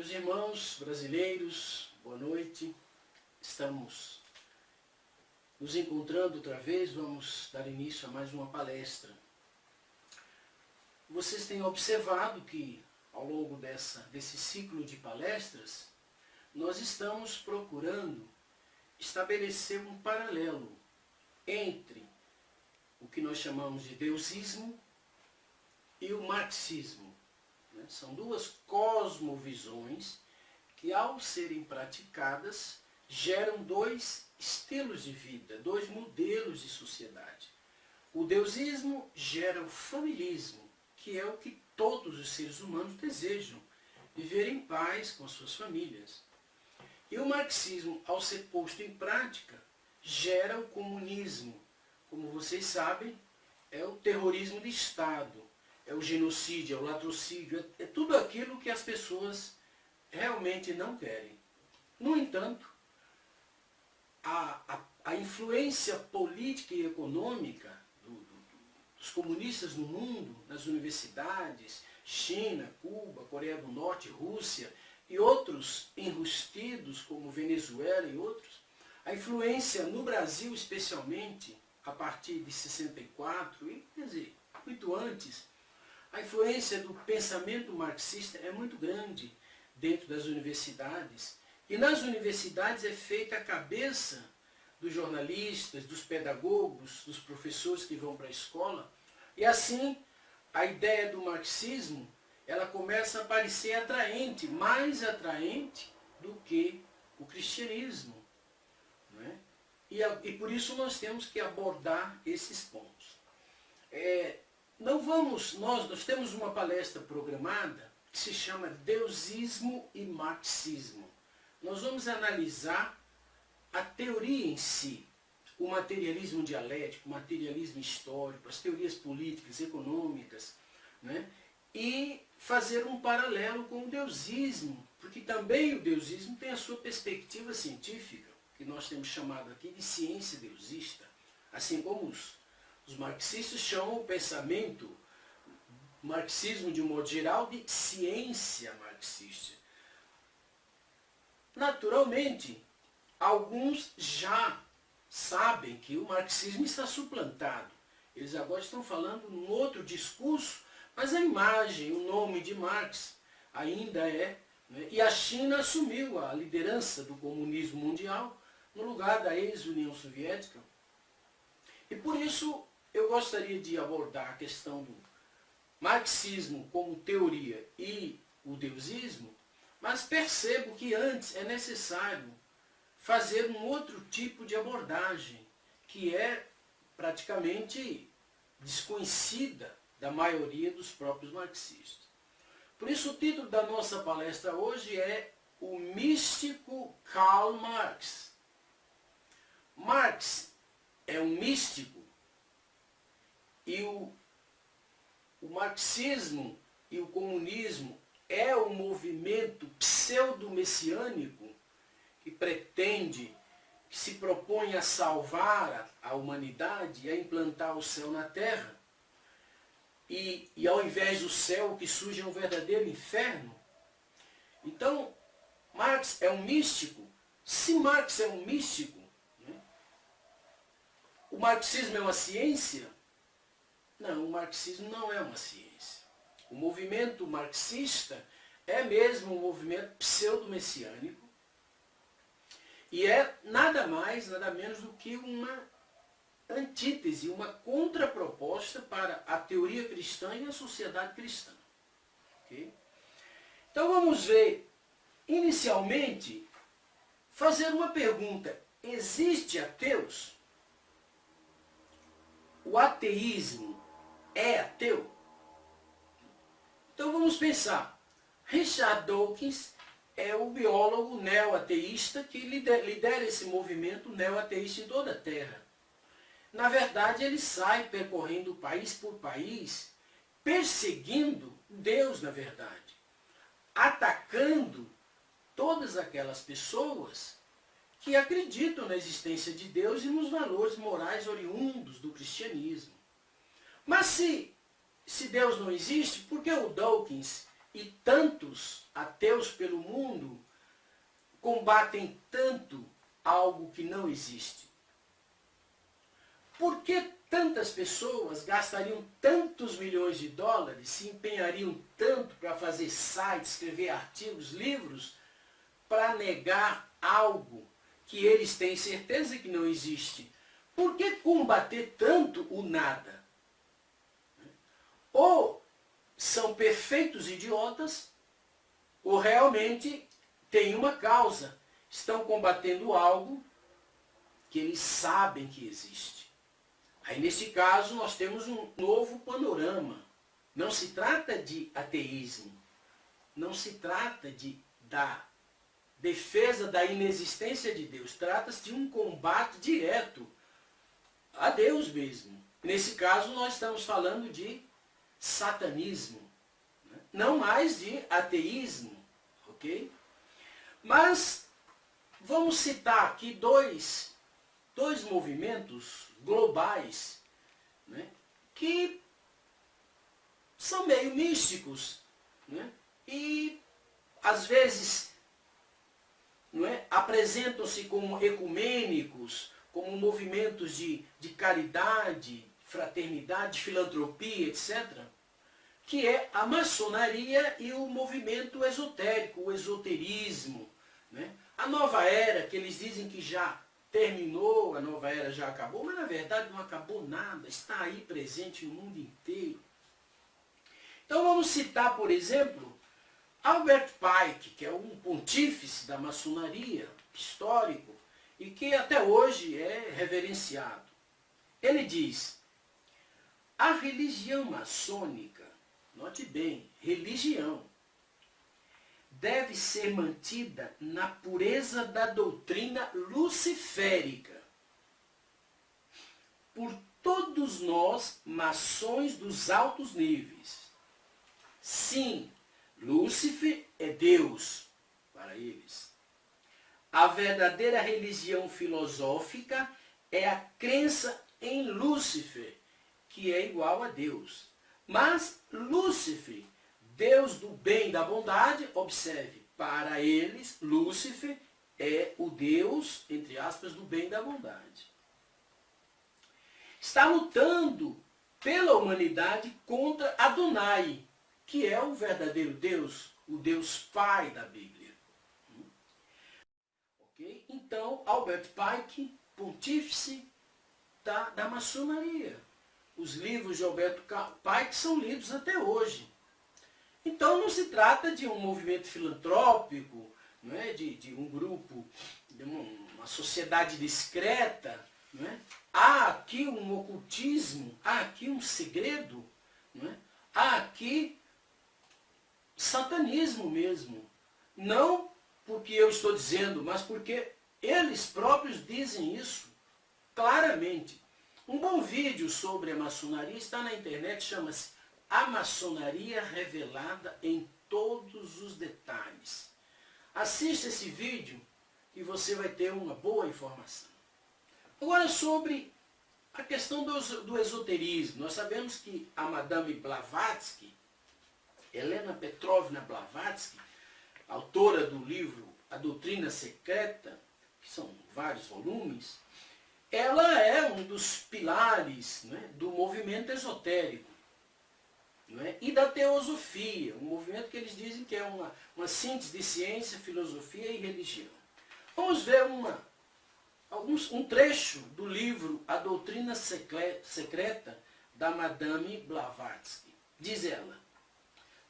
Meus irmãos brasileiros, boa noite. Estamos nos encontrando outra vez, vamos dar início a mais uma palestra. Vocês têm observado que ao longo desse ciclo de palestras, nós estamos procurando estabelecer um paralelo entre o que nós chamamos de deusismo e o marxismo. São duas cosmovisões que, ao serem praticadas, geram dois estilos de vida, dois modelos de sociedade. O deusismo gera o familismo, que é o que todos os seres humanos desejam, viver em paz com as suas famílias. E o marxismo, ao ser posto em prática, gera o comunismo. Como vocês sabem, é o terrorismo de Estado, é o genocídio, é o latrocídio, é tudo aquilo que as pessoas realmente não querem. No entanto, a influência política e econômica dos comunistas no mundo, nas universidades, China, Cuba, Coreia do Norte, Rússia e outros enrustidos como Venezuela e outros, a influência no Brasil especialmente, a partir de 64, e quer dizer, muito antes, a influência do pensamento marxista é muito grande dentro das universidades. E nas universidades é feita a cabeça dos jornalistas, dos pedagogos, dos professores que vão para a escola. E assim, a ideia do marxismo, ela começa a parecer atraente, mais atraente do que o cristianismo. Não é? E por isso nós temos que abordar esses pontos. Nós temos uma palestra programada que se chama Deusismo e Marxismo. Nós vamos analisar a teoria em si, o materialismo dialético, o materialismo histórico, as teorias políticas, econômicas, né? E fazer um paralelo com o deusismo, porque também o deusismo tem a sua perspectiva científica, que nós temos chamado aqui de ciência deusista, assim como os marxistas chamam o pensamento, o marxismo de um modo geral, de ciência marxista. Naturalmente, alguns já sabem que o marxismo está suplantado. Eles agora estão falando num outro discurso, mas a imagem, o nome de Marx ainda é, né? E a China assumiu a liderança do comunismo mundial no lugar da ex-União Soviética. E por isso eu gostaria de abordar a questão do marxismo como teoria e o deusismo, mas percebo que antes é necessário fazer um outro tipo de abordagem, que é praticamente desconhecida da maioria dos próprios marxistas. Por isso o título da nossa palestra hoje é O Místico Karl Marx. Marx é um místico e o marxismo e o comunismo é um movimento pseudo-messiânico que pretende, que se propõe a salvar a humanidade e a implantar o céu na terra. E ao invés do céu, que surge um verdadeiro inferno. Então, Marx é um místico. Se Marx é um místico, né, o marxismo é uma ciência? Não, o marxismo não é uma ciência. O movimento marxista é mesmo um movimento pseudo-messiânico e é nada mais, nada menos do que uma antítese, uma contraproposta para a teoria cristã e a sociedade cristã. Okay? Então vamos ver, inicialmente, fazer uma pergunta. Existe ateus? O ateísmo é ateu? Então vamos pensar. Richard Dawkins é o biólogo neo-ateísta que lidera esse movimento neo-ateísta em toda a Terra. Na verdade, ele sai percorrendo país por país, perseguindo Deus, na verdade, atacando todas aquelas pessoas que acreditam na existência de Deus e nos valores morais oriundos do cristianismo. Mas se Deus não existe, por que o Dawkins e tantos ateus pelo mundo combatem tanto algo que não existe? Por que tantas pessoas gastariam tantos milhões de dólares, se empenhariam tanto para fazer sites, escrever artigos, livros, para negar algo que eles têm certeza que não existe? Por que combater tanto o nada? Ou são perfeitos idiotas, ou realmente têm uma causa, estão combatendo algo que eles sabem que existe. Aí, nesse caso, nós temos um novo panorama. Não se trata de ateísmo, não se trata da defesa da inexistência de Deus, trata-se de um combate direto a Deus mesmo. Nesse caso, nós estamos falando de satanismo, né? Não mais de ateísmo, ok? Mas vamos citar aqui dois movimentos globais, né, que são meio místicos, né, e às vezes, não é, apresentam-se como ecumênicos, como movimentos de caridade, fraternidade, filantropia, etc., que é a maçonaria e o movimento esotérico, o esoterismo, né? A nova era, que eles dizem que já terminou, a nova era já acabou, mas na verdade não acabou nada, está aí presente no mundo inteiro. Então vamos citar, por exemplo, Albert Pike, que é um pontífice da maçonaria, histórico, e que até hoje é reverenciado. Ele diz: a religião maçônica, note bem, religião, deve ser mantida na pureza da doutrina luciférica por todos nós, maçons dos altos níveis. Sim, Lúcifer é Deus para eles. A verdadeira religião filosófica é a crença em Lúcifer, que é igual a Deus. Mas Lúcifer, Deus do bem e da bondade, observe, para eles, Lúcifer é o Deus, entre aspas, do bem e da bondade. Está lutando pela humanidade contra Adonai, que é o verdadeiro Deus, o Deus Pai da Bíblia. Okay? Então, Albert Pike, pontífice da maçonaria. Os livros de Albert Pike são lidos até hoje. Então não se trata de um movimento filantrópico, não é? de um grupo, de uma sociedade discreta. Não é? Há aqui um ocultismo, há aqui um segredo, não é? Há aqui satanismo mesmo. Não porque eu estou dizendo, mas porque eles próprios dizem isso claramente. Um bom vídeo sobre a maçonaria está na internet, chama-se A Maçonaria Revelada em Todos os Detalhes. Assista esse vídeo e você vai ter uma boa informação. Agora, sobre a questão do esoterismo. Nós sabemos que a Madame Blavatsky, Helena Petrovna Blavatsky, autora do livro A Doutrina Secreta, que são vários volumes, ela é um dos pilares, né, do movimento esotérico, não é? E da teosofia, um movimento que eles dizem que é uma síntese de ciência, filosofia e religião. Vamos ver um trecho do livro A Doutrina Secreta, da Madame Blavatsky. Diz ela: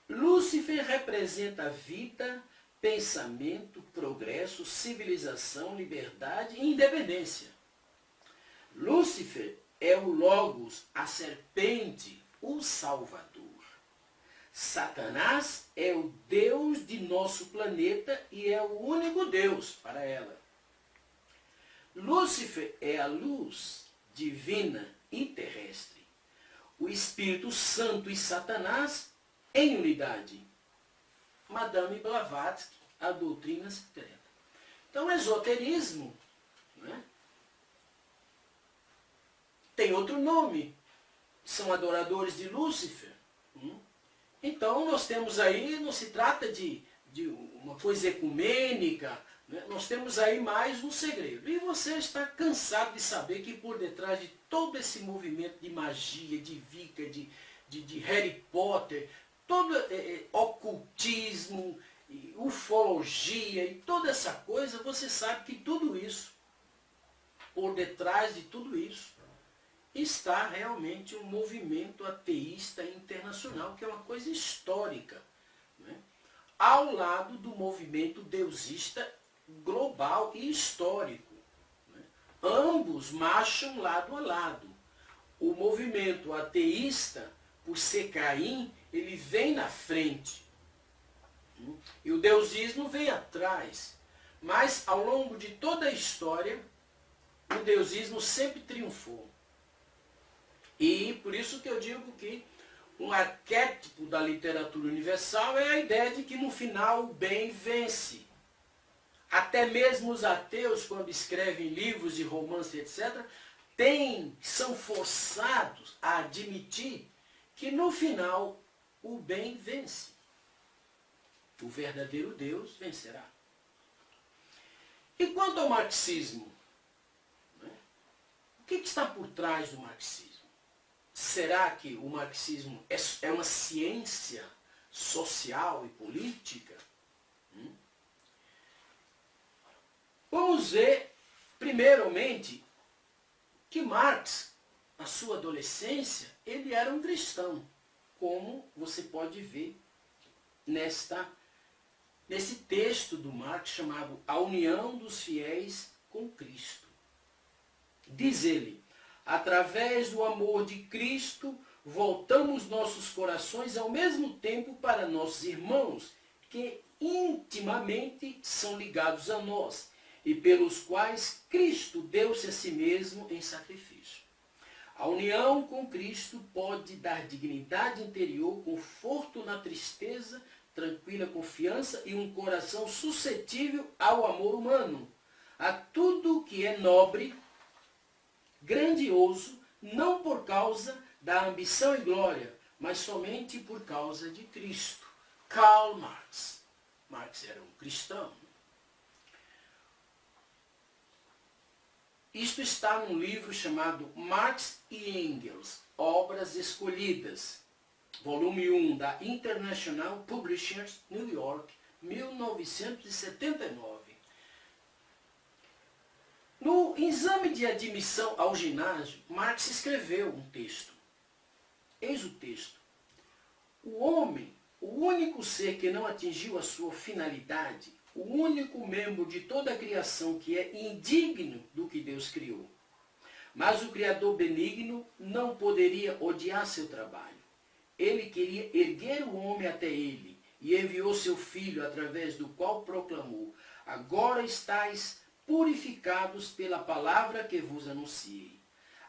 Lúcifer representa a vida, pensamento, progresso, civilização, liberdade e independência. Lúcifer é o Logos, a serpente, o Salvador. Satanás é o Deus de nosso planeta e é o único Deus para ela. Lúcifer é a luz divina e terrestre. O Espírito Santo e Satanás em unidade. Madame Blavatsky, A Doutrina Secreta. Então, o esoterismo, né, tem outro nome. São adoradores de Lúcifer, Então nós temos aí, não se trata de uma coisa ecumênica, né? Nós temos aí mais um segredo. E você está cansado de saber que por detrás de todo esse movimento de magia, de Wicca, de Harry Potter, todo ocultismo, ufologia e toda essa coisa, você sabe que tudo isso, por detrás de tudo isso, está realmente um movimento ateísta internacional, que é uma coisa histórica, né? Ao lado do movimento deusista global e histórico, né? Ambos marcham lado a lado. O movimento ateísta, por ser Caim, ele vem na frente, né? E o deusismo vem atrás. Mas ao longo de toda a história, o deusismo sempre triunfou. E por isso que eu digo que um arquétipo da literatura universal é a ideia de que no final o bem vence. Até mesmo os ateus, quando escrevem livros de romance, etc., são forçados a admitir que no final o bem vence. O verdadeiro Deus vencerá. E quanto ao marxismo? O que está por trás do marxismo? Será que o marxismo é uma ciência social e política? Vamos ver, primeiramente, que Marx, na sua adolescência, ele era um cristão, como você pode ver nesse texto do Marx chamado A União dos Fiéis com Cristo. Diz ele: através do amor de Cristo, voltamos nossos corações ao mesmo tempo para nossos irmãos, que intimamente são ligados a nós, e pelos quais Cristo deu-se a si mesmo em sacrifício. A união com Cristo pode dar dignidade interior, conforto na tristeza, tranquila confiança e um coração suscetível ao amor humano, a tudo que é nobre, grandioso, não por causa da ambição e glória, mas somente por causa de Cristo. Karl Marx. Marx era um cristão. Isto está num livro chamado Marx e Engels, Obras Escolhidas, volume 1, da International Publishers, New York, 1979. No exame de admissão ao ginásio, Marx escreveu um texto. Eis o texto. O homem, o único ser que não atingiu a sua finalidade, o único membro de toda a criação que é indigno do que Deus criou. Mas o Criador benigno não poderia odiar seu trabalho. Ele queria erguer o homem até ele e enviou seu Filho, através do qual proclamou: agora estáis purificados pela palavra que vos anunciei.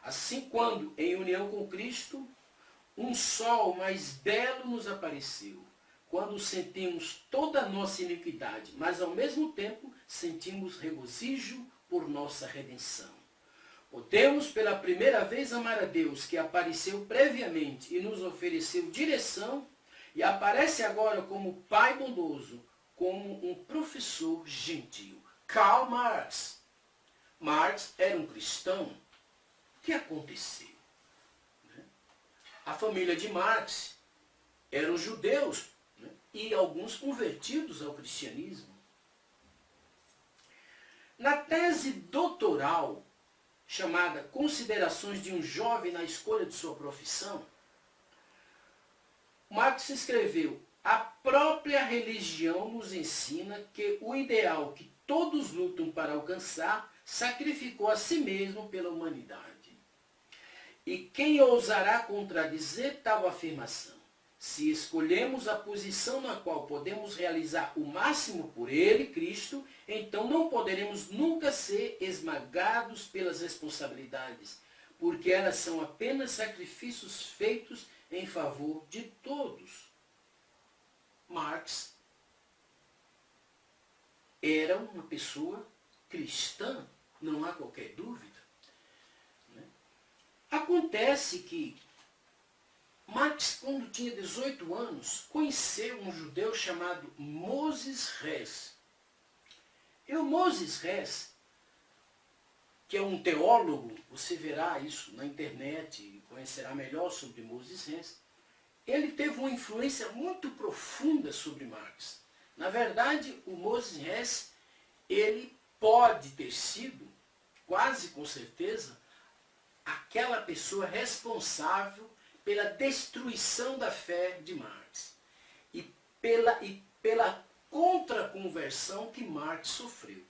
Assim, quando, em união com Cristo, um sol mais belo nos apareceu, quando sentimos toda a nossa iniquidade, mas ao mesmo tempo sentimos regozijo por nossa redenção. Podemos pela primeira vez amar a Deus, que apareceu previamente e nos ofereceu direção, e aparece agora como Pai bondoso, como um professor gentil. Karl Marx. Marx era um cristão. O que aconteceu? A família de Marx eram judeus, né? E alguns convertidos ao cristianismo. Na tese doutoral, chamada Considerações de um Jovem na Escolha de Sua Profissão, Marx escreveu: a própria religião nos ensina que o ideal que todos lutam para alcançar sacrificou a si mesmo pela humanidade. E quem ousará contradizer tal afirmação? Se escolhemos a posição na qual podemos realizar o máximo por Ele, Cristo, então não poderemos nunca ser esmagados pelas responsabilidades, porque elas são apenas sacrifícios feitos em favor de todos. Marx era uma pessoa cristã, não há qualquer dúvida. Acontece que Marx Marx, quando tinha 18 anos, conheceu um judeu chamado Moses Hess. E o Moses Hess, que é um teólogo, você verá isso na internet e conhecerá melhor sobre Moses Hess, ele teve uma influência muito profunda sobre Marx. Na verdade, o Moses Hess, ele pode ter sido, quase com certeza, aquela pessoa responsável pela destruição da fé de Marx e pela contraconversão que Marx sofreu.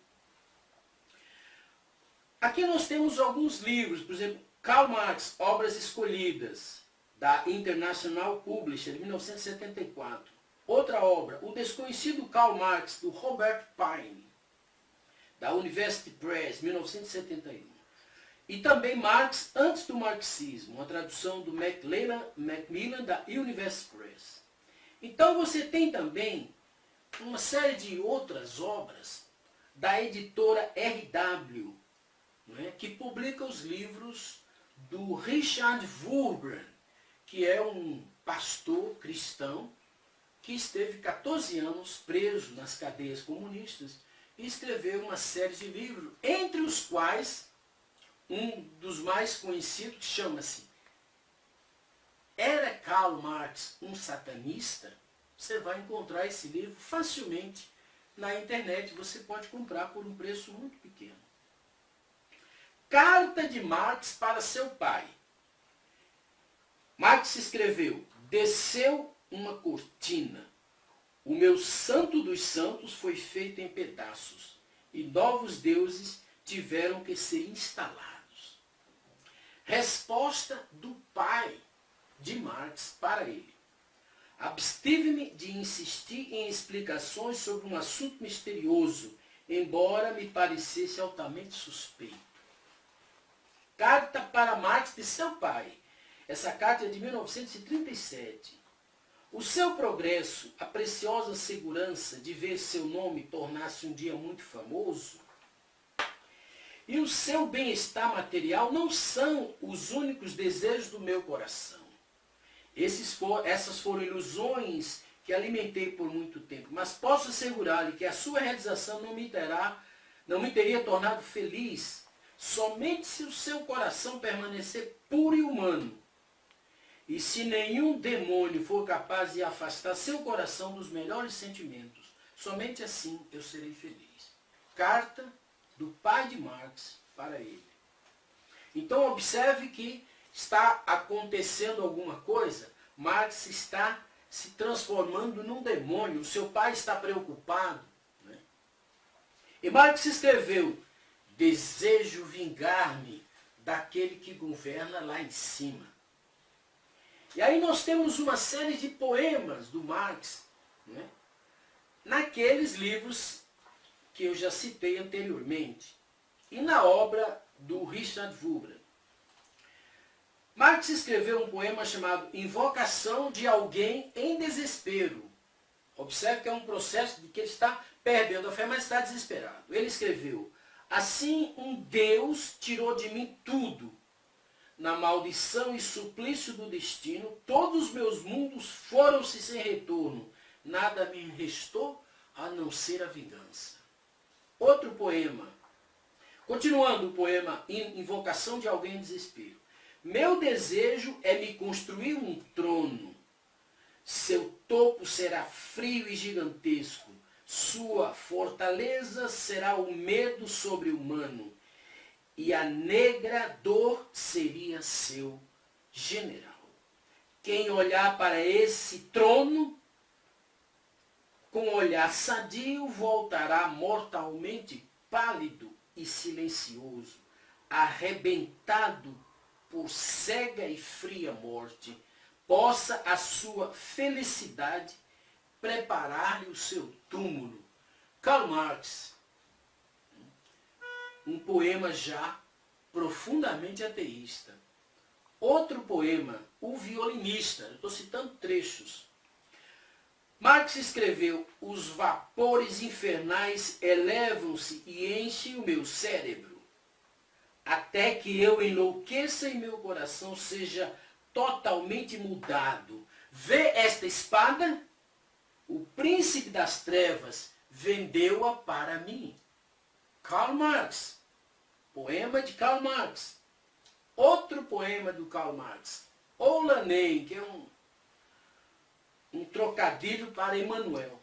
Aqui nós temos alguns livros, por exemplo, Karl Marx, Obras Escolhidas, da International Publisher, de 1974. Outra obra, O Desconhecido Karl Marx, do Robert Pine, da University Press, 1971. E também Marx antes do marxismo, uma tradução do Macmillan da University Press. Então você tem também uma série de outras obras da editora RW, que publica os livros do Richard Wurmbrand, que é um pastor cristão que esteve 14 anos preso nas cadeias comunistas e escreveu uma série de livros, entre os quais um dos mais conhecidos chama-se Era Karl Marx um satanista? Você vai encontrar esse livro facilmente na internet, você pode comprar por um preço muito pequeno. Carta de Marx para seu pai. Marx escreveu: desceu uma cortina, o meu santo dos santos foi feito em pedaços, e novos deuses tiveram que ser instalados. Resposta do pai de Marx para ele: abstive-me de insistir em explicações sobre um assunto misterioso, embora me parecesse altamente suspeito. Carta para Marx de seu pai. Essa carta é de 1937. O seu progresso, a preciosa segurança de ver seu nome tornar-se um dia muito famoso, e o seu bem-estar material não são os únicos desejos do meu coração. Essas foram ilusões que alimentei por muito tempo, mas posso assegurar-lhe que a sua realização não me teria tornado feliz somente se o seu coração permanecer puro e humano. E se nenhum demônio for capaz de afastar seu coração dos melhores sentimentos, somente assim eu serei feliz. Carta do pai de Marx para ele. Então observe que está acontecendo alguma coisa. Marx está se transformando num demônio. O seu pai está preocupado. E Marx escreveu: desejo vingar-me daquele que governa lá em cima. E aí nós temos uma série de poemas do Marx, naqueles livros que eu já citei anteriormente, e na obra do Richard Wurmbrand. Marx escreveu um poema chamado Invocação de Alguém em Desespero. Observe que é um processo de que ele está perdendo a fé, mas está desesperado. Ele escreveu: assim um Deus tirou de mim tudo. Na maldição e suplício do destino, todos os meus mundos foram-se sem retorno. Nada me restou a não ser a vingança. Outro poema. Continuando o poema Invocação de Alguém em Desespero. Meu desejo é me construir um trono. Seu topo será frio e gigantesco. Sua fortaleza será o medo sobre-humano. E a negra dor seria seu general. Quem olhar para esse trono, com olhar sadio, voltará mortalmente pálido e silencioso, arrebentado por cega e fria morte. Possa a sua felicidade preparar-lhe o seu túmulo. Karl Marx. Um poema já profundamente ateísta. Outro poema, O Violinista. Eu estou citando trechos. Marx escreveu: os vapores infernais elevam-se e enchem o meu cérebro, até que eu enlouqueça e meu coração seja totalmente mudado. Vê esta espada? O príncipe das trevas vendeu-a para mim. Karl Marx. Poema de Karl Marx. Outro poema do Karl Marx. Olanem, que é um trocadilho para Emmanuel.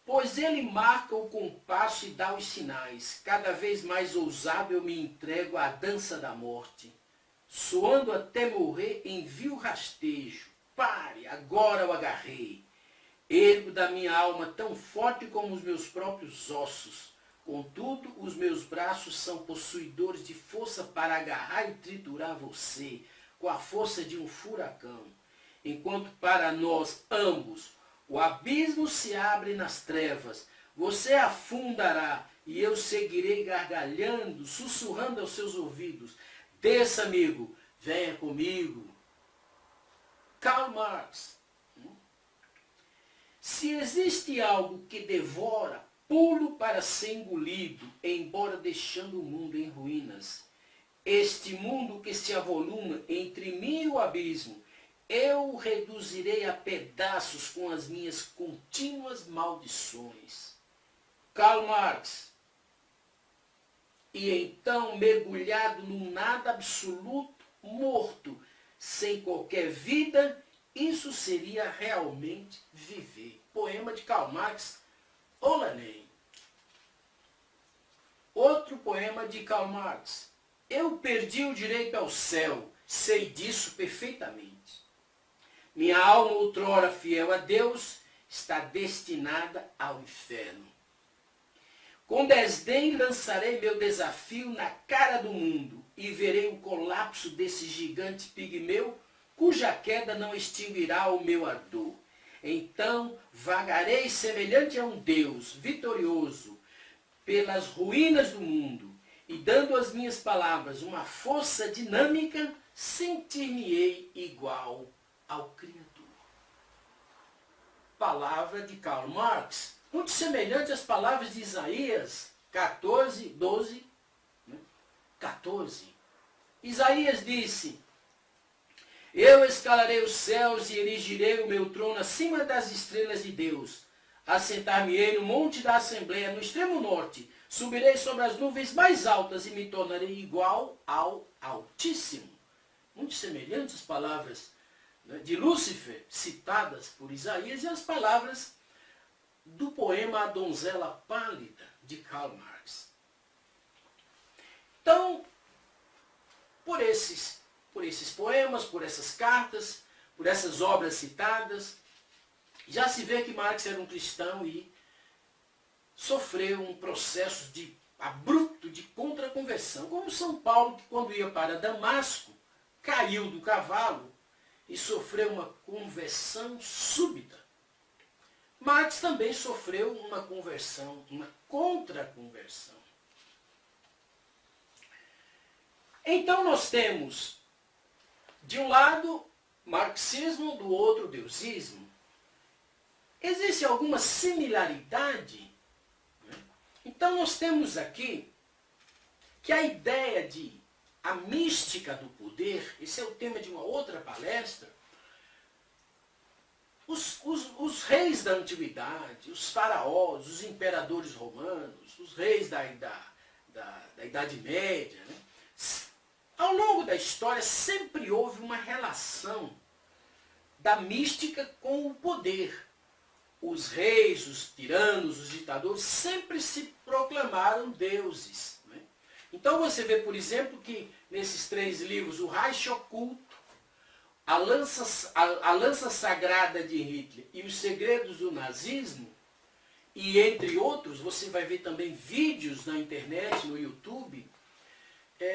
Pois ele marca o compasso e dá os sinais. Cada vez mais ousado eu me entrego à dança da morte. Soando até morrer em vil rastejo. Pare, agora o agarrei. Ergo da minha alma tão forte como os meus próprios ossos. Contudo, os meus braços são possuidores de força para agarrar e triturar você, com a força de um furacão. Enquanto para nós ambos o abismo se abre nas trevas, você afundará e eu seguirei gargalhando, sussurrando aos seus ouvidos. Desça, amigo, venha comigo. Karl Marx. Se existe algo que devora, pulo para ser engolido, embora deixando o mundo em ruínas. Este mundo que se avoluma entre mim e o abismo, eu o reduzirei a pedaços com as minhas contínuas maldições. Karl Marx. E então, mergulhado num nada absoluto, morto, sem qualquer vida, isso seria realmente viver. Poema de Karl Marx, Olanem. Outro poema de Karl Marx. Eu perdi o direito ao céu, sei disso perfeitamente. Minha alma, outrora fiel a Deus, está destinada ao inferno. Com desdém lançarei meu desafio na cara do mundo e verei o colapso desse gigante pigmeu, cuja queda não extinguirá o meu ardor. Então vagarei semelhante a um Deus vitorioso pelas ruínas do mundo e, dando às minhas palavras uma força dinâmica, sentir-me-ei igual ao Criador. Palavra de Karl Marx, muito semelhante às palavras de Isaías 14, 12, 14. Isaías disse: eu escalarei os céus e erigirei o meu trono acima das estrelas de Deus. Assentar-me-ei no monte da Assembleia, no extremo norte. Subirei sobre as nuvens mais altas e me tornarei igual ao Altíssimo. Muito semelhantes às palavras de Lúcifer, citadas por Isaías, e as palavras do poema A Donzela Pálida, de Karl Marx. Então, por esses poemas, por essas cartas, por essas obras citadas, já se vê que Marx era um cristão e sofreu um processo abrupto de contra-conversão, como São Paulo, que quando ia para Damasco, caiu do cavalo e sofreu uma conversão súbita. Marx também sofreu uma conversão, uma contra-conversão. Então nós temos, de um lado, marxismo, do outro, deusismo. Existe alguma similaridade? Então nós temos aqui que a ideia a mística do poder, esse é o tema de uma outra palestra. Os reis da antiguidade, os faraós, os imperadores romanos, os reis da Idade Média, ao longo da história sempre houve uma relação da mística com o poder. Os reis, os tiranos, os ditadores sempre se proclamaram deuses. Então você vê, por exemplo, que nesses 3 livros, o Reich Oculto, a lança sagrada de Hitler e os segredos do nazismo, e entre outros, você vai ver também vídeos na internet, no YouTube,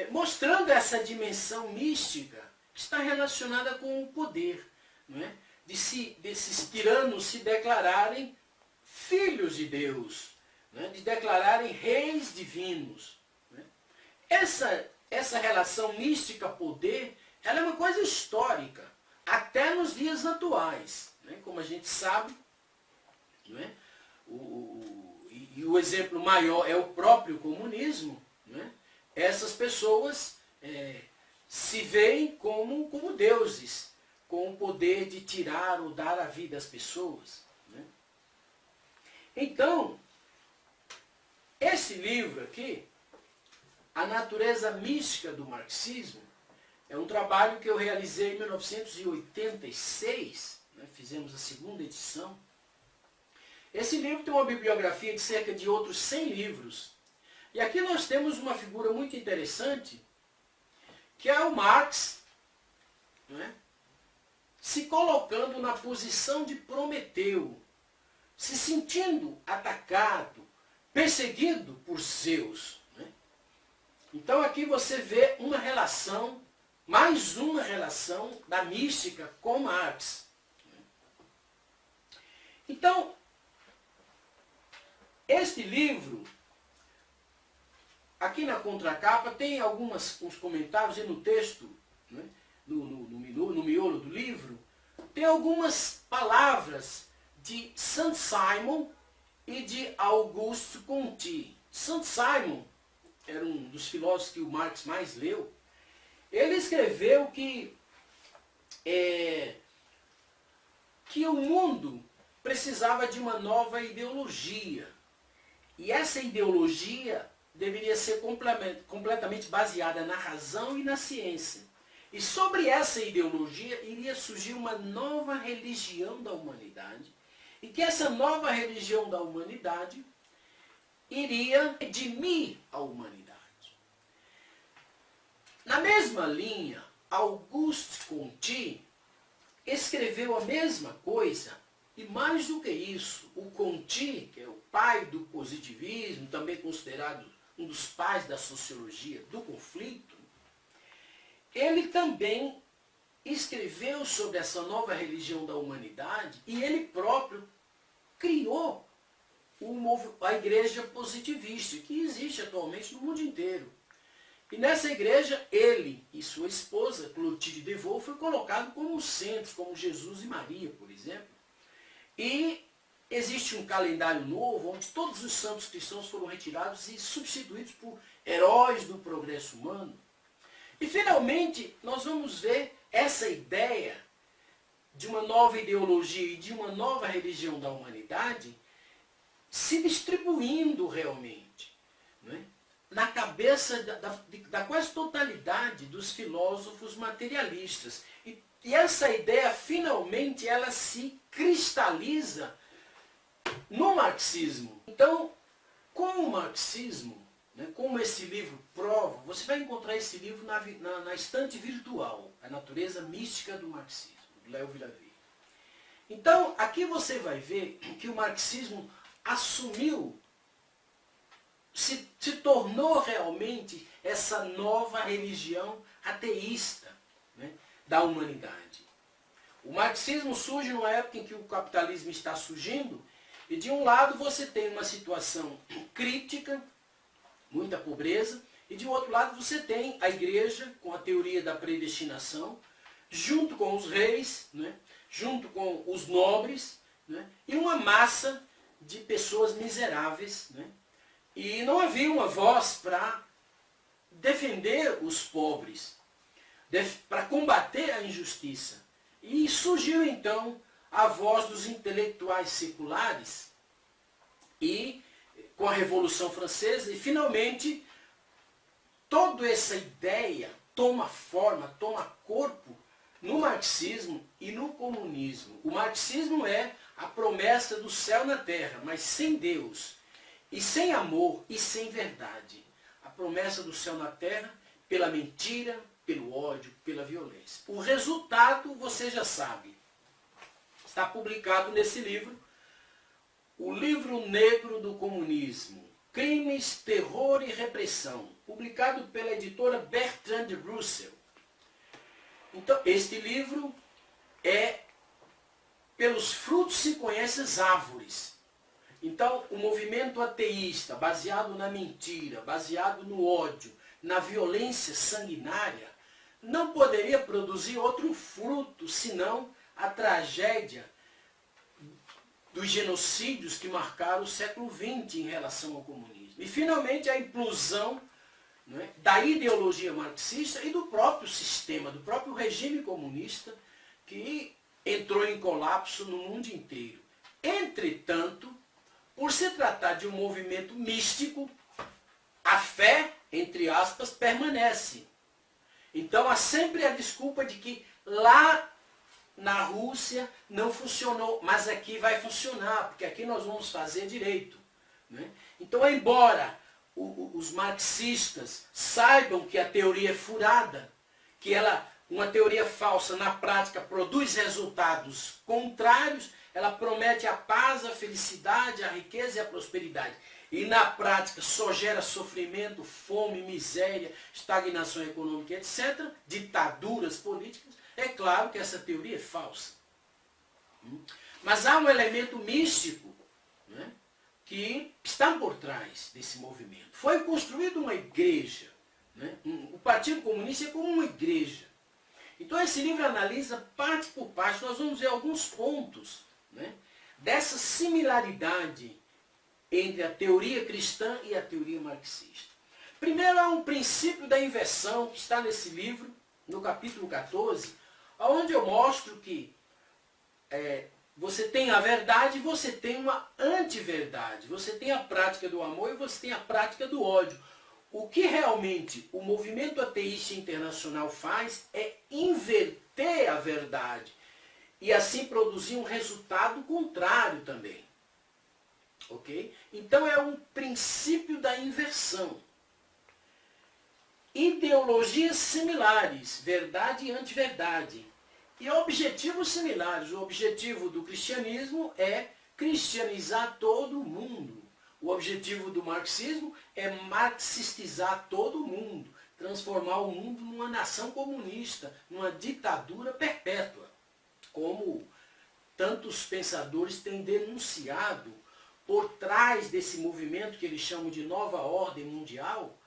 mostrando essa dimensão mística que está relacionada com o poder, não é? Desses tiranos se declararem filhos de Deus, né? De declararem reis divinos. Né? Essa relação mística-poder, ela é uma coisa histórica, até nos dias atuais. Né? Como a gente sabe, né? E o exemplo maior é o próprio comunismo. Né? Essas pessoas se veem como deuses, com o poder de tirar ou dar a vida às pessoas. Né? Então, esse livro aqui, A Natureza Mística do Marxismo, é um trabalho que eu realizei em 1986, né? Fizemos a segunda edição. Esse livro tem uma bibliografia de cerca de outros 100 livros. E aqui nós temos uma figura muito interessante, que é o Marx, né? Se colocando na posição de Prometeu, se sentindo atacado, perseguido por Zeus. Né? Então aqui você vê uma relação, mais uma relação da mística com Marx. Então, este livro, aqui na contracapa, tem uns comentários e no texto, né, no miolo do livro, tem algumas palavras de Saint-Simon e de Auguste Comte. Saint-Simon era um dos filósofos que o Marx mais leu. Ele escreveu que o mundo precisava de uma nova ideologia. E essa ideologia deveria ser completamente baseada na razão e na ciência. E sobre essa ideologia iria surgir uma nova religião da humanidade, e que essa nova religião da humanidade iria redimir a humanidade. Na mesma linha, Auguste Comte escreveu a mesma coisa, e mais do que isso, o Comte, que é o pai do positivismo, também considerado um dos pais da sociologia do conflito, ele também escreveu sobre essa nova religião da humanidade e ele próprio criou a igreja positivista, que existe atualmente no mundo inteiro. E nessa igreja, ele e sua esposa, Clotilde Devaux, foi colocado como santos, como Jesus e Maria, por exemplo. E existe um calendário novo, onde todos os santos cristãos foram retirados e substituídos por heróis do progresso humano. E finalmente, nós vamos ver essa ideia de uma nova ideologia e de uma nova religião da humanidade se distribuindo realmente, né, na cabeça da quase totalidade dos filósofos materialistas. E essa ideia, finalmente, ela se cristaliza no marxismo. Então, com o marxismo, né, como esse livro prova, você vai encontrar esse livro na estante virtual, A Natureza Mística do Marxismo, do Léo Vilavey. Então, aqui você vai ver que o marxismo assumiu, se tornou realmente essa nova religião ateísta, né, da humanidade. O marxismo surge numa época em que o capitalismo está surgindo, e de um lado você tem uma situação crítica, muita pobreza, e de outro lado você tem a igreja com a teoria da predestinação, junto com os reis, né, junto com os nobres, né, e uma massa de pessoas miseráveis, né, e não havia uma voz para defender os pobres, para combater a injustiça. E surgiu então a voz dos intelectuais seculares, e com a Revolução Francesa, e finalmente toda essa ideia toma forma, toma corpo no marxismo e no comunismo. O marxismo é a promessa do céu na terra, mas sem Deus, e sem amor, e sem verdade. A promessa do céu na terra pela mentira, pelo ódio, pela violência. O resultado você já sabe. Está publicado nesse livro, O Livro Negro do Comunismo, Crimes, Terror e Repressão, publicado pela editora Bertrand Russell. Então, este livro é Pelos Frutos se conhecem as árvores. Então, o movimento ateísta, baseado na mentira, baseado no ódio, na violência sanguinária, não poderia produzir outro fruto senão a tragédia dos genocídios que marcaram o século XX em relação ao comunismo. E, finalmente, a implosão, não é, da ideologia marxista e do próprio sistema, do próprio regime comunista que entrou em colapso no mundo inteiro. Entretanto, por se tratar de um movimento místico, a fé, entre aspas, permanece. Então há sempre a desculpa de que lá na Rússia não funcionou, mas aqui vai funcionar, porque aqui nós vamos fazer direito. Né? Então, embora os marxistas saibam que a teoria é furada, que uma teoria falsa na prática produz resultados contrários, ela promete a paz, a felicidade, a riqueza e a prosperidade. E na prática só gera sofrimento, fome, miséria, estagnação econômica, etc., ditaduras políticas. É claro que essa teoria é falsa. Mas há um elemento místico, né, que está por trás desse movimento. Foi construída uma igreja. Né? O Partido Comunista é como uma igreja. Então esse livro analisa parte por parte. Nós vamos ver alguns pontos, né, dessa similaridade entre a teoria cristã e a teoria marxista. Primeiro há um princípio da inversão que está nesse livro, no capítulo 14, onde eu mostro que você tem a verdade e você tem uma antiverdade. Você tem a prática do amor e você tem a prática do ódio. O que realmente o movimento ateísta internacional faz é inverter a verdade e assim produzir um resultado contrário também. Ok? Então é um princípio da inversão. Ideologias similares, verdade e antiverdade. E objetivos similares. O objetivo do cristianismo é cristianizar todo o mundo. O objetivo do marxismo é marxistizar todo o mundo. Transformar o mundo numa nação comunista, numa ditadura perpétua. Como tantos pensadores têm denunciado, por trás desse movimento que eles chamam de nova ordem mundial,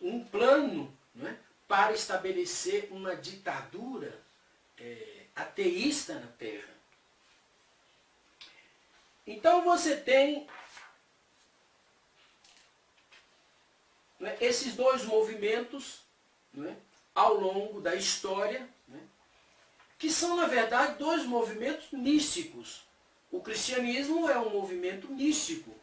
um plano, né, para estabelecer uma ditadura ateísta na Terra. Então você tem, né, esses dois movimentos, né, ao longo da história, né, que são, na verdade, dois movimentos místicos. O cristianismo é um movimento místico,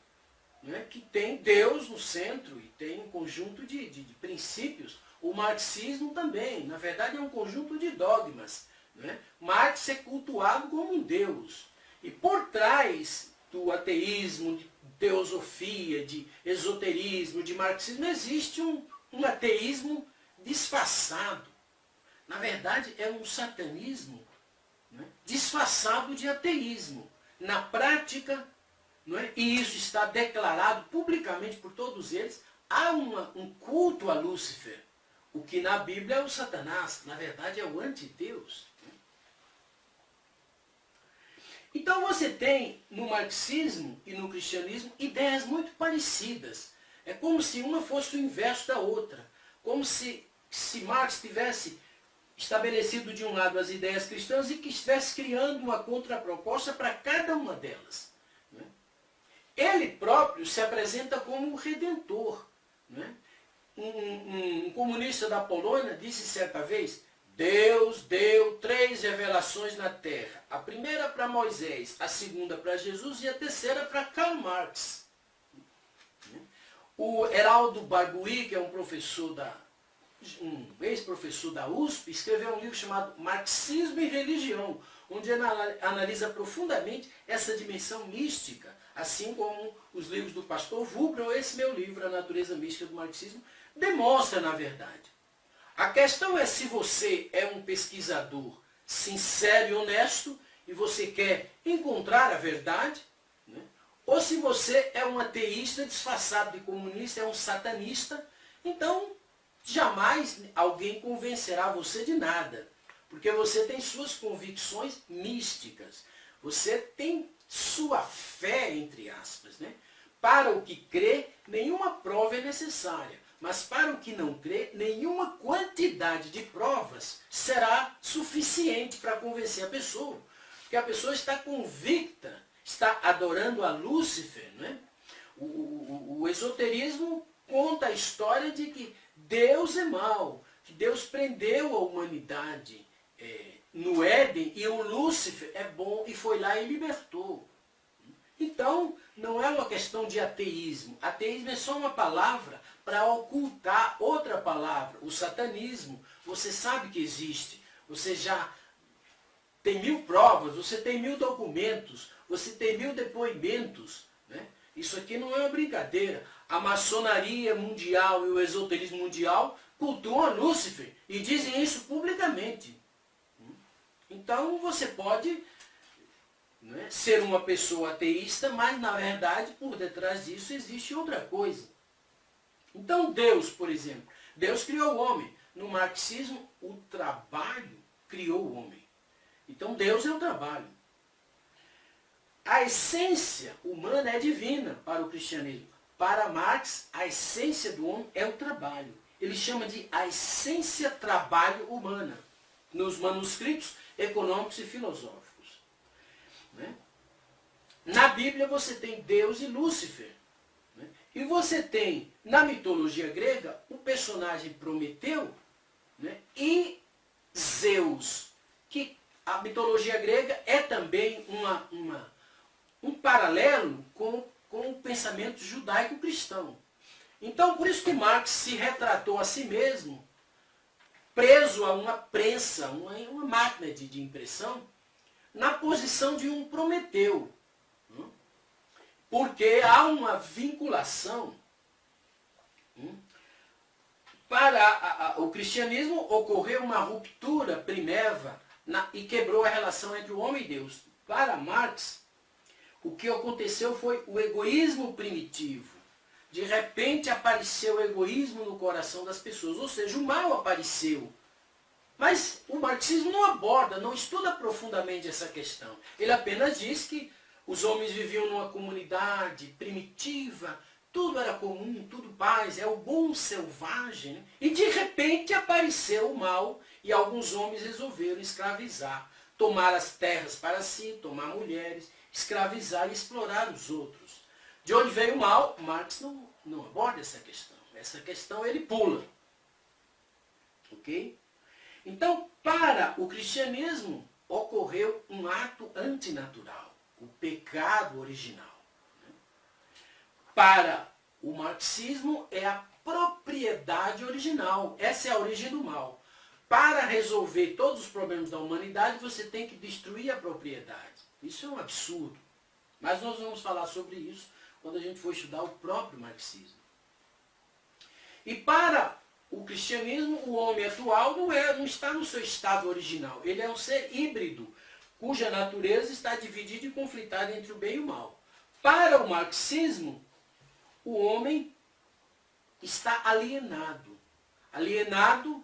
né, que tem Deus no centro e tem um conjunto de princípios. O marxismo também, na verdade, é um conjunto de dogmas. Né? Marx é cultuado como um Deus. E por trás do ateísmo, de teosofia, de esoterismo, de marxismo, existe um ateísmo disfarçado. Na verdade, é um satanismo, né, disfarçado de ateísmo. Na prática, não é? E isso está declarado publicamente por todos eles, há um culto a Lúcifer. O que na Bíblia é o Satanás, na verdade é o antideus. Então você tem no marxismo e no cristianismo ideias muito parecidas. É como se uma fosse o inverso da outra. Como se Marx tivesse estabelecido de um lado as ideias cristãs e que estivesse criando uma contraproposta para cada uma delas. Né? Ele próprio se apresenta como o redentor. Né? Um comunista da Polônia disse certa vez: Deus deu 3 revelações na Terra. A primeira para Moisés, a segunda para Jesus e a terceira para Karl Marx. O Heraldo Bargui, que é um ex-professor da USP, escreveu um livro chamado Marxismo e Religião, onde analisa profundamente essa dimensão mística, assim como os livros do pastor Wubner, ou esse meu livro, A Natureza Mística do Marxismo, demonstra, na verdade. A questão é se você é um pesquisador sincero e honesto e você quer encontrar a verdade, né? Ou se você é um ateísta disfarçado de comunista, é um satanista, então jamais alguém convencerá você de nada, porque você tem suas convicções místicas, você tem sua fé, entre aspas. Né? Para o que crê, nenhuma prova é necessária. Mas para o que não crê, nenhuma quantidade de provas será suficiente para convencer a pessoa. Porque a pessoa está convicta, está adorando a Lúcifer. Né? O esoterismo conta a história de que Deus é mau, que Deus prendeu a humanidade no Éden e o Lúcifer é bom e foi lá e libertou. Então, não é uma questão de ateísmo. Ateísmo é só uma palavra para ocultar outra palavra. O satanismo, você sabe que existe. Você já tem 1000 provas, você tem 1000 documentos, você tem 1000 depoimentos. Né? Isso aqui não é uma brincadeira. A maçonaria mundial e o esoterismo mundial cultuam Lúcifer e dizem isso publicamente. Então, você pode ser uma pessoa ateísta, mas na verdade por detrás disso existe outra coisa. Então Deus, por exemplo, Deus criou o homem. No marxismo, o trabalho criou o homem. Então Deus é o trabalho. A essência humana é divina para o cristianismo. Para Marx, a essência do homem é o trabalho. Ele chama de a essência trabalho humana, nos manuscritos econômicos e filosóficos. Né? Na Bíblia você tem Deus e Lúcifer. Né? E você tem, na mitologia grega, o personagem Prometeu, né? E Zeus, que a mitologia grega é também um paralelo com o pensamento judaico-cristão. Então, por isso que Marx se retratou a si mesmo, preso a uma prensa, uma máquina de impressão, na posição de um Prometeu. Porque há uma vinculação. Para o cristianismo ocorreu uma ruptura primeva e quebrou a relação entre o homem e Deus. Para Marx, o que aconteceu foi o egoísmo primitivo. De repente apareceu o egoísmo no coração das pessoas, ou seja, o mal apareceu. Mas o marxismo não aborda, não estuda profundamente essa questão. Ele apenas diz que os homens viviam numa comunidade primitiva, tudo era comum, tudo paz, é o bom selvagem. Né? E de repente apareceu o mal e alguns homens resolveram escravizar, tomar as terras para si, tomar mulheres, escravizar e explorar os outros. De onde veio o mal? Marx não aborda essa questão. Essa questão ele pula. Ok? Então, para o cristianismo, ocorreu um ato antinatural, o pecado original. Para o marxismo, é a propriedade original. Essa é a origem do mal. Para resolver todos os problemas da humanidade, você tem que destruir a propriedade. Isso é um absurdo. Mas nós vamos falar sobre isso quando a gente for estudar o próprio marxismo. E para o cristianismo, o homem atual não está no seu estado original. Ele é um ser híbrido, cuja natureza está dividida e conflitada entre o bem e o mal. Para o marxismo, o homem está alienado. Alienado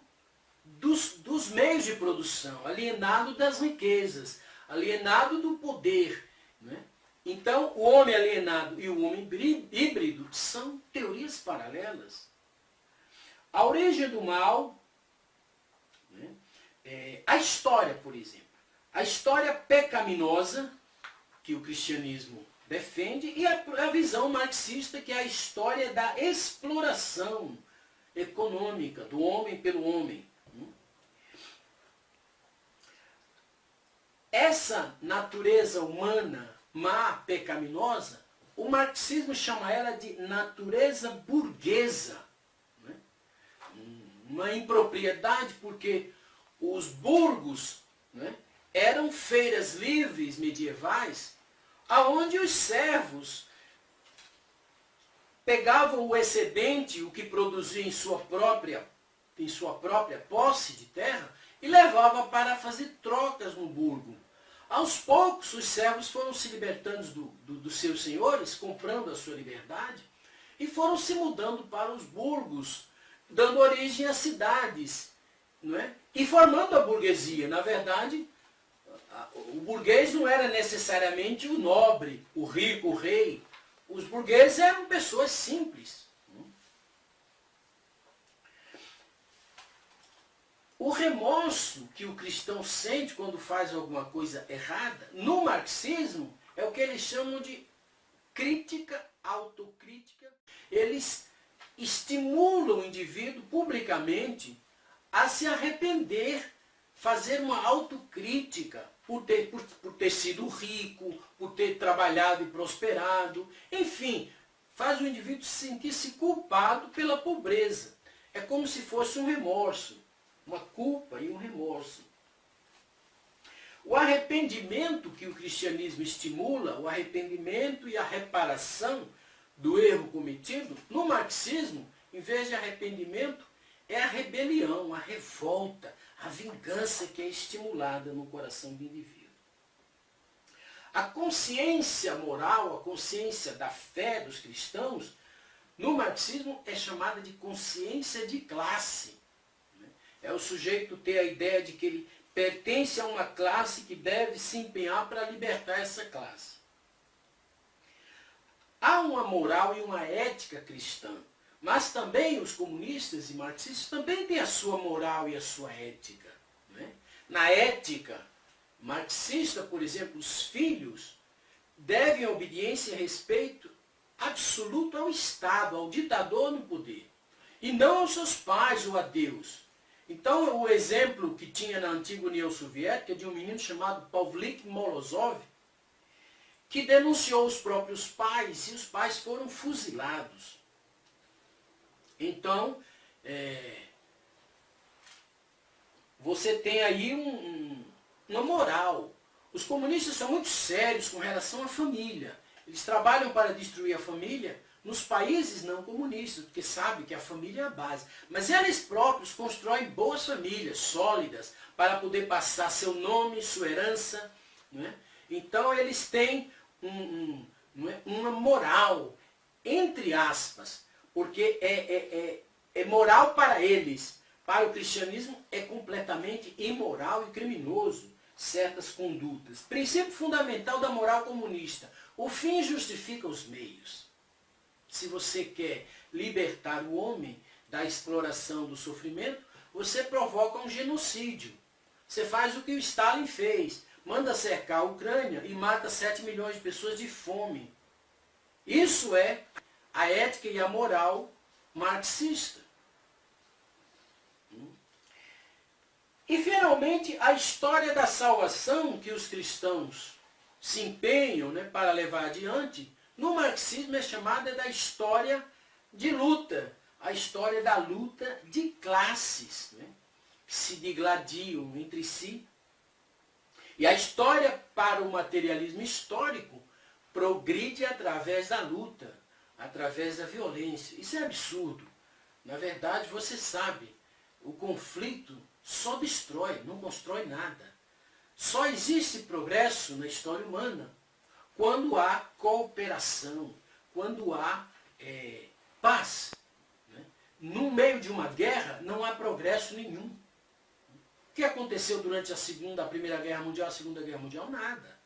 dos meios de produção, alienado das riquezas, alienado do poder. Né? Então, o homem alienado e o homem híbrido são teorias paralelas. A origem do mal, né, a história, por exemplo. A história pecaminosa, que o cristianismo defende, e a visão marxista, que é a história da exploração econômica do homem pelo homem. Essa natureza humana má, pecaminosa, o marxismo chama ela de natureza burguesa. Uma impropriedade porque os burgos, né, eram feiras livres medievais, aonde os servos pegavam o excedente, o que produzia em sua própria posse de terra, e levavam para fazer trocas no burgo. Aos poucos, os servos foram se libertando dos seus senhores, comprando a sua liberdade, e foram se mudando para os burgos, dando origem a cidades, não é? E formando a burguesia. Na verdade, o burguês não era necessariamente o nobre, o rico, o rei. Os burgueses eram pessoas simples. O remorso que o cristão sente quando faz alguma coisa errada, no marxismo, é o que eles chamam de crítica, autocrítica. Eles estimula o indivíduo publicamente a se arrepender, fazer uma autocrítica por ter sido rico, por ter trabalhado e prosperado, enfim, faz o indivíduo sentir-se culpado pela pobreza. É como se fosse um remorso, uma culpa e um remorso. O arrependimento que o cristianismo estimula, o arrependimento e a reparação do erro cometido, no marxismo, em vez de arrependimento, é a rebelião, a revolta, a vingança que é estimulada no coração do indivíduo. A consciência moral, a consciência da fé dos cristãos, no marxismo é chamada de consciência de classe. É o sujeito ter a ideia de que ele pertence a uma classe que deve se empenhar para libertar essa classe. Há uma moral e uma ética cristã, mas também os comunistas e marxistas também têm a sua moral e a sua ética. Né? Na ética marxista, por exemplo, os filhos devem obediência e respeito absoluto ao Estado, ao ditador no poder, e não aos seus pais ou a Deus. Então, o exemplo que tinha na antiga União Soviética de um menino chamado Pavlik Morozov, que denunciou os próprios pais e os pais foram fuzilados. Então, você tem aí uma moral. Os comunistas são muito sérios com relação à família. Eles trabalham para destruir a família nos países não comunistas, porque sabem que a família é a base. Mas eles próprios constroem boas famílias, sólidas, para poder passar seu nome, sua herança. Não é? Então eles têm uma moral, entre aspas, porque é moral para eles. Para o cristianismo é completamente imoral e criminoso certas condutas. Princípio fundamental da moral comunista: o fim justifica os meios. Se você quer libertar o homem da exploração do sofrimento, você provoca um genocídio. Você faz o que o Stalin fez. Manda cercar a Ucrânia e mata 7 milhões de pessoas de fome. Isso é a ética e a moral marxista. E, finalmente, a história da salvação que os cristãos se empenham, né, para levar adiante, no marxismo é chamada da história de luta, a história da luta de classes, né, que se digladiam entre si. E a história para o materialismo histórico progride através da luta, através da violência. Isso é absurdo. Na verdade, você sabe, o conflito só destrói, não constrói nada. Só existe progresso na história humana quando há cooperação, quando há paz. Né? No meio de uma guerra não há progresso nenhum. O que aconteceu durante a Primeira Guerra Mundial, a Segunda Guerra Mundial? Nada.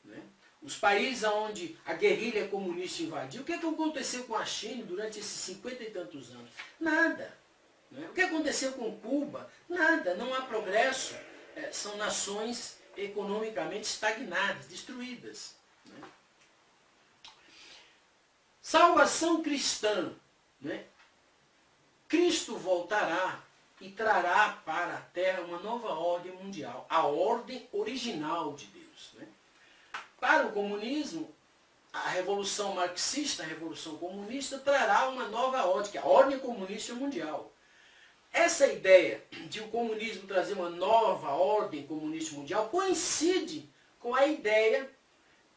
Né? Os países onde a guerrilha comunista invadiu, o que aconteceu com a China durante esses 50 e tantos anos? Nada. Né? O que aconteceu com Cuba? Nada, não há progresso. São nações economicamente estagnadas, destruídas. Né? Salvação cristã. Né? Cristo voltará e trará para a Terra uma nova ordem mundial, a ordem original de Deus. Né? Para o comunismo, a revolução marxista, a revolução comunista, trará uma nova ordem, que é a ordem comunista mundial. Essa ideia de o comunismo trazer uma nova ordem comunista mundial coincide com a ideia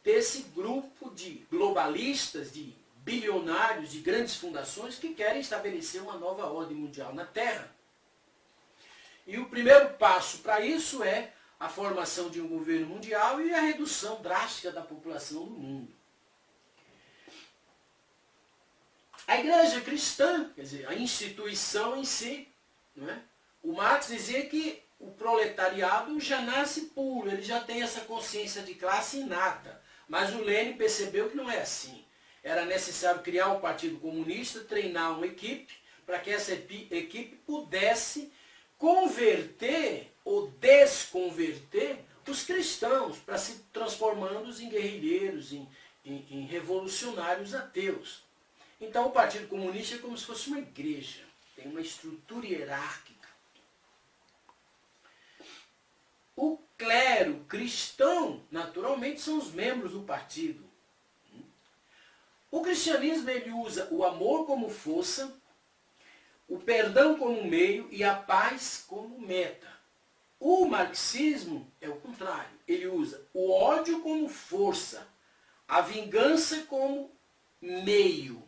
desse grupo de globalistas, de bilionários, de grandes fundações que querem estabelecer uma nova ordem mundial na Terra. E o primeiro passo para isso é a formação de um governo mundial e a redução drástica da população do mundo. A igreja cristã, quer dizer, a instituição em si, não é? O Marx dizia que o proletariado já nasce puro, ele já tem essa consciência de classe inata. Mas o Lênin percebeu que não é assim. Era necessário criar um partido comunista, treinar uma equipe, para que essa equipe pudesse converter ou desconverter os cristãos, para se transformando em guerrilheiros, em revolucionários ateus. Então o Partido Comunista é como se fosse uma igreja, tem uma estrutura hierárquica. O clero cristão, naturalmente, são os membros do partido. O cristianismo ele usa o amor como força, o perdão como meio e a paz como meta. O marxismo é o contrário. Ele usa o ódio como força, a vingança como meio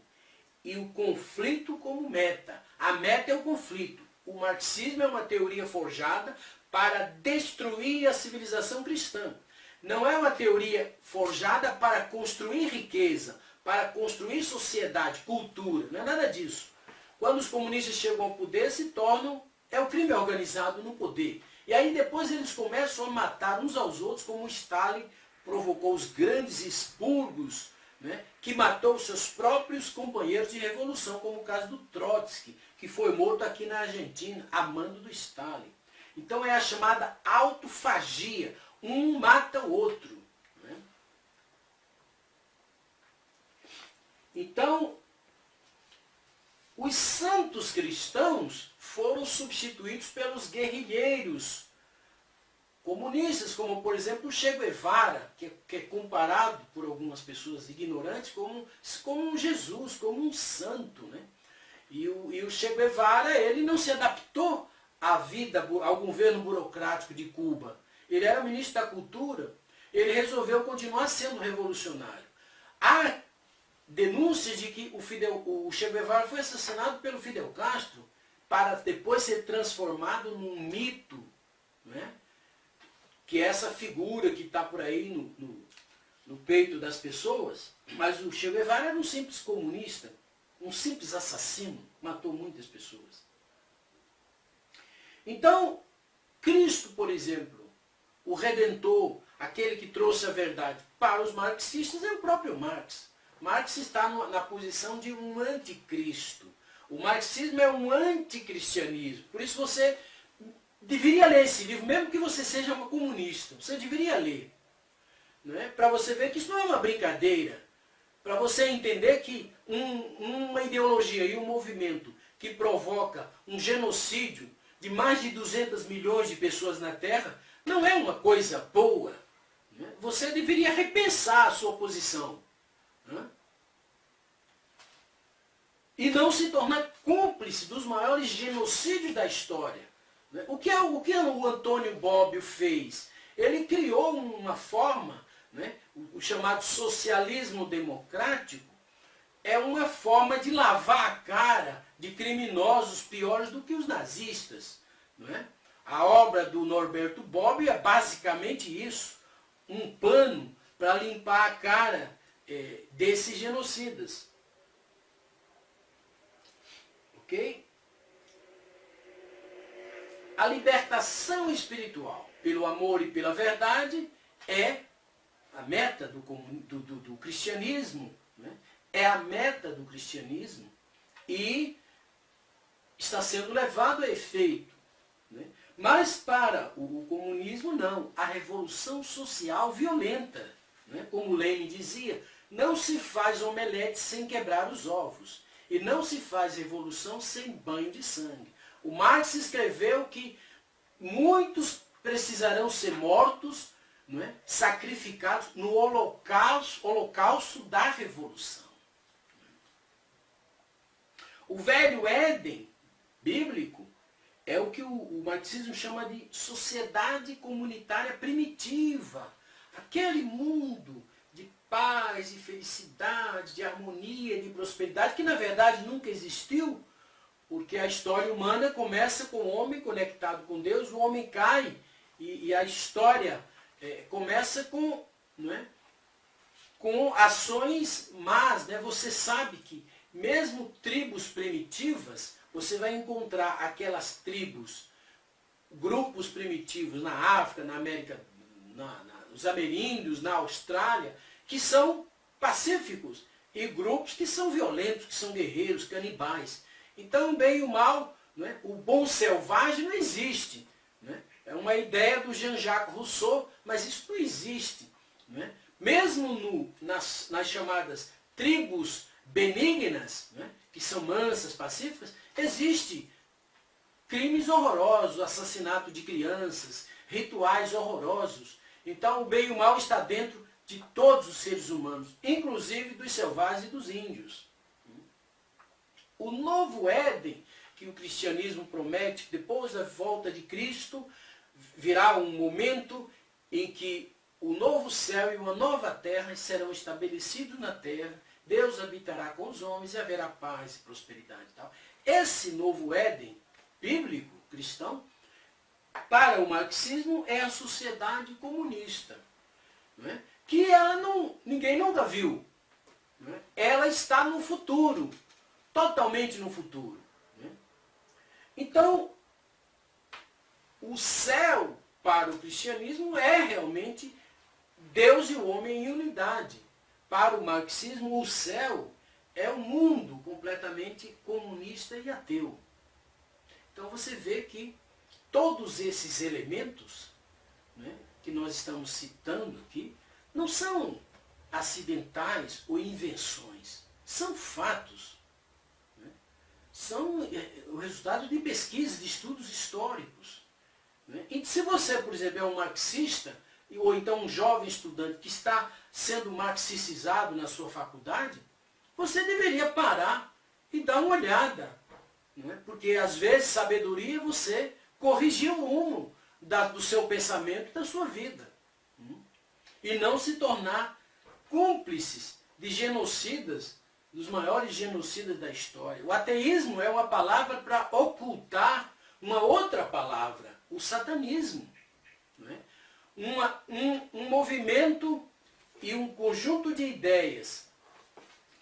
e o conflito como meta. A meta é o conflito. O marxismo é uma teoria forjada para destruir a civilização cristã. Não é uma teoria forjada para construir riqueza, para construir sociedade, cultura. Não é nada disso. Quando os comunistas chegam ao poder, se tornam, é o crime organizado no poder. E aí depois eles começam a matar uns aos outros, como Stalin provocou os grandes expurgos, né, que matou seus próprios companheiros de revolução, como o caso do Trotsky, que foi morto aqui na Argentina, a mando do Stalin. Então é a chamada autofagia. Um mata o outro. Né? Então, os santos cristãos foram substituídos pelos guerrilheiros comunistas, como por exemplo o Che Guevara, que é comparado por algumas pessoas ignorantes como um Jesus, como um santo. Né? E o Che Guevara, ele não se adaptou à vida, ao governo burocrático de Cuba. Ele era ministro da Cultura, ele resolveu continuar sendo revolucionário. Há denúncias de que o Che Guevara foi assassinado pelo Fidel Castro para depois ser transformado num mito, né? Que é essa figura que está por aí no peito das pessoas. Mas o Che Guevara era um simples comunista, um simples assassino, matou muitas pessoas. Então, Cristo, por exemplo, o Redentor, aquele que trouxe a verdade para os marxistas, é o próprio Marx. Marx está na posição de um anticristo. O marxismo é um anticristianismo. Por isso você deveria ler esse livro, mesmo que você seja uma comunista. Você deveria ler. Né? Para você ver que isso não é uma brincadeira. Para você entender que uma ideologia e um movimento que provoca um genocídio de mais de 200 milhões de pessoas na Terra não é uma coisa boa. Né? Você deveria repensar a sua posição. Né? E não se tornar cúmplice dos maiores genocídios da história. Né? O que o Antônio Bobbio fez? Ele criou uma forma, né? O chamado socialismo democrático, é uma forma de lavar a cara de criminosos piores do que os nazistas. Não é? A obra do Norberto Bobbio é basicamente isso, um pano para limpar a cara desses genocidas. Ok? A libertação espiritual pelo amor e pela verdade é a meta do cristianismo. Né? É a meta do cristianismo e está sendo levado a efeito. Né? Mas para o comunismo não. A revolução social violenta. Né? Como Lenin dizia, não se faz omelete sem quebrar os ovos. E não se faz revolução sem banho de sangue. O Marx escreveu que muitos precisarão ser mortos, não é? Sacrificados no holocausto da revolução. O velho Éden bíblico é o que o marxismo chama de sociedade comunitária primitiva. Aquele mundo de paz, de felicidade, de harmonia, de prosperidade, que na verdade nunca existiu, porque a história humana começa com o homem conectado com Deus, o homem cai e a história começa com, não é, com ações más. Né? Você sabe que mesmo tribos primitivas, você vai encontrar aquelas tribos, grupos primitivos na África, na América, os ameríndios, na Austrália, que são pacíficos, e grupos que são violentos, que são guerreiros, canibais. Então, o bem e o mal, né? O bom selvagem não existe. Né? É uma ideia do Jean-Jacques Rousseau, mas isso não existe. Né? Mesmo nas chamadas tribos benignas, né, que são mansas, pacíficas, existem crimes horrorosos, assassinato de crianças, rituais horrorosos. Então o bem e o mal está dentro de todos os seres humanos, inclusive dos selvagens e dos índios. O novo Éden, que o cristianismo promete, que depois da volta de Cristo, virá um momento em que o novo céu e uma nova terra serão estabelecidos na terra, Deus habitará com os homens e haverá paz e prosperidade e tal. Esse novo Éden bíblico, cristão, para o marxismo é a sociedade comunista, não é? Que ninguém nunca viu. Não é? Ela está no futuro, totalmente no futuro. Não é? Então, o céu para o cristianismo é realmente Deus e o homem em unidade. Para o marxismo, o céu é um mundo completamente comunista e ateu. Então você vê que todos esses elementos, né, que nós estamos citando aqui, não são acidentais ou invenções, são fatos. Né? São o resultado de pesquisas, de estudos históricos. Né? E se você, por exemplo, é um marxista, ou então um jovem estudante que está sendo marxicizado na sua faculdade, você deveria parar e dar uma olhada. Não é? Porque às vezes sabedoria é você corrigir o rumo do seu pensamento e da sua vida. E não se tornar cúmplices de genocidas, dos maiores genocidas da história. O ateísmo é uma palavra para ocultar uma outra palavra, o satanismo. Não é? Um movimento e um conjunto de ideias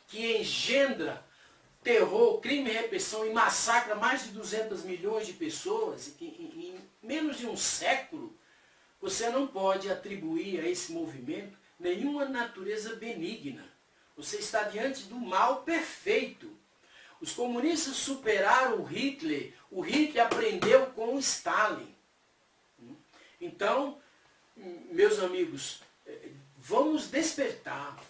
que engendra terror, crime, repressão e massacra mais de 200 milhões de pessoas em menos de um século, você não pode atribuir a esse movimento nenhuma natureza benigna. Você está diante do mal perfeito. Os comunistas superaram o Hitler aprendeu com o Stalin. Então, meus amigos, vamos despertar.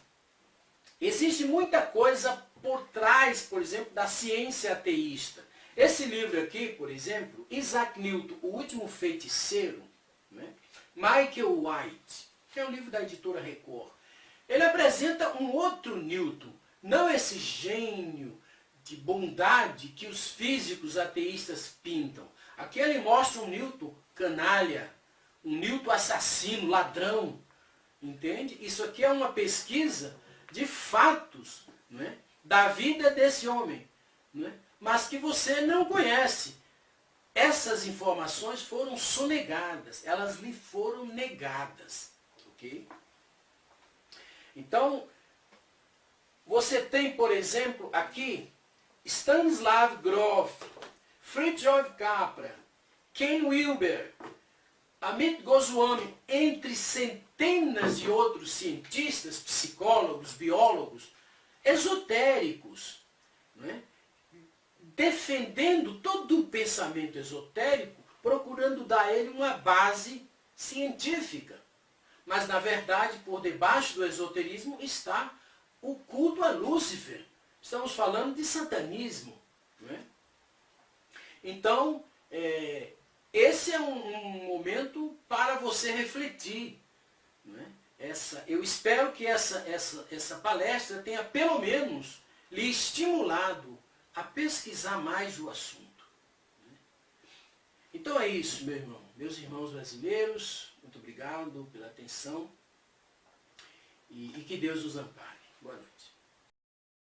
Existe muita coisa por trás, por exemplo, da ciência ateísta. Esse livro aqui, por exemplo, Isaac Newton, O Último Feiticeiro, né? Michael White, que é um livro da editora Record, ele apresenta um outro Newton, não esse gênio de bondade que os físicos ateístas pintam. Aqui ele mostra um Newton canalha, um Newton assassino, ladrão, entende? Isso aqui é uma pesquisa de fatos, não é? Da vida desse homem, não é? Mas que você não conhece. Essas informações foram sonegadas, elas lhe foram negadas. Ok? Então, você tem, por exemplo, aqui, Stanislav Grof, Fritjof Capra, Ken Wilber, Amit Goswami, entre centenas de outros cientistas, psicólogos, biólogos, esotéricos, né? Defendendo todo o pensamento esotérico, procurando dar a ele uma base científica. Mas, na verdade, por debaixo do esoterismo está o culto a Lúcifer. Estamos falando de satanismo. Né? Então, esse é um momento para você refletir. Né? Eu espero que essa palestra tenha, pelo menos, lhe estimulado a pesquisar mais o assunto. Então é isso, meu irmão. Meus irmãos brasileiros, muito obrigado pela atenção e que Deus os ampare. Boa noite.